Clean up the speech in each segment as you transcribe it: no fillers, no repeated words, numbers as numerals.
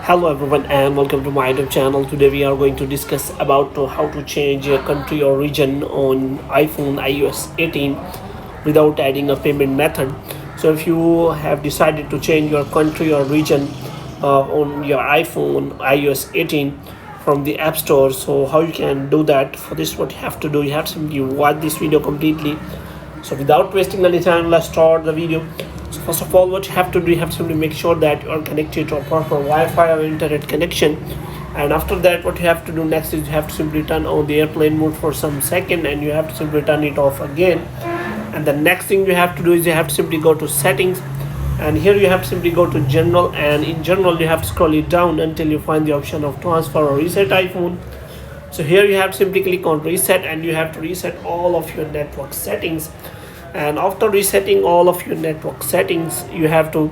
Hello everyone and welcome to my YouTube channel. Today we are going to discuss about how to change a country or region on iPhone iOS 18 without adding a payment method. So if you have decided to change your country or region on your iPhone iOS 18 from the App Store, so how you can do that? For this, what you have to do, you have to simply watch this video completely. So without wasting any time, let's start the video. So first of all, what you have to do, you have to simply make sure that you are connected to a proper Wi-Fi or internet connection. And after that, what you have to do next is you have to simply turn on the airplane mode for some second, and you have to simply turn it off again. And the next thing you have to do is you have to simply go to settings, and here you have to simply go to general, and in general you have to scroll it down until you find the option of transfer or reset iPhone. So here you have to simply click on reset, and you have to reset all of your network settings. And after resetting all of your network settings, you have to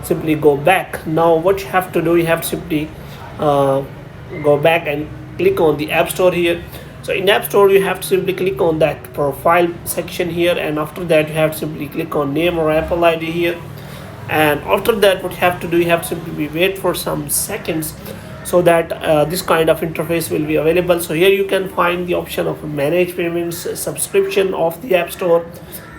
simply go back. Now what you have to do, you have to simply go back and click on the App Store here. So in App Store you have to simply click on that profile section here, and after that you have to simply click on name or Apple ID here. And after that, what you have to do, you have to simply wait for some seconds so that this kind of interface will be available. So here you can find the option of manage payments, subscription of the App Store,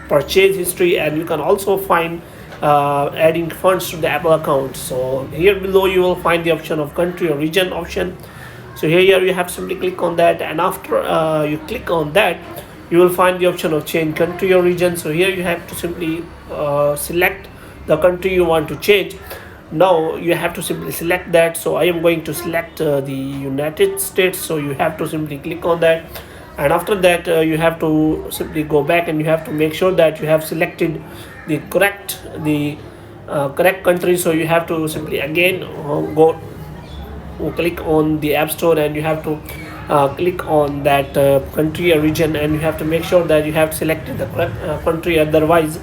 purchase history, and you can also find adding funds to the Apple account. So here below you will find the option of country or region option. So here you have to simply click on that, and after you click on that, you will find the option of change country or region. So here you have to simply select the country you want to change. Now you have to simply select that. So I am going to select the United States. So you have to simply click on that, and after that you have to simply go back, and you have to make sure that you have selected the correct country. So you have to simply again go click on the App Store, and you have to click on that country or region, and you have to make sure that you have selected the correct country, otherwise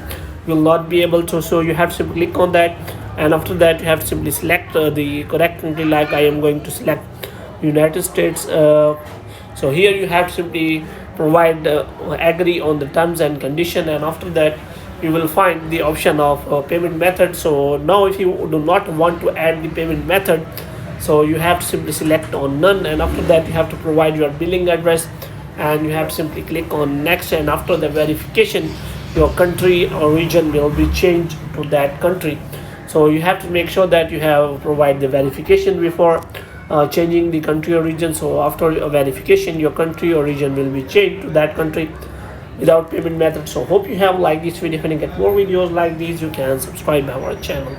you will not be able to. So you have to simply click on that, and after that you have to simply select the correct country. Like I am going to select United States. So here you have to simply provide agree on the terms and condition, and after that you will find the option of payment method. So now if you do not want to add the payment method, so you have to simply select on none, and after that you have to provide your billing address, and you have to simply click on next, and after the verification your country or region will be changed to that country. So you have to make sure that you have provide the verification before changing the country or region. So after verification, your country or region will be changed to that country without payment method. So hope you have liked this video. If you get more videos like these, you can subscribe our channel.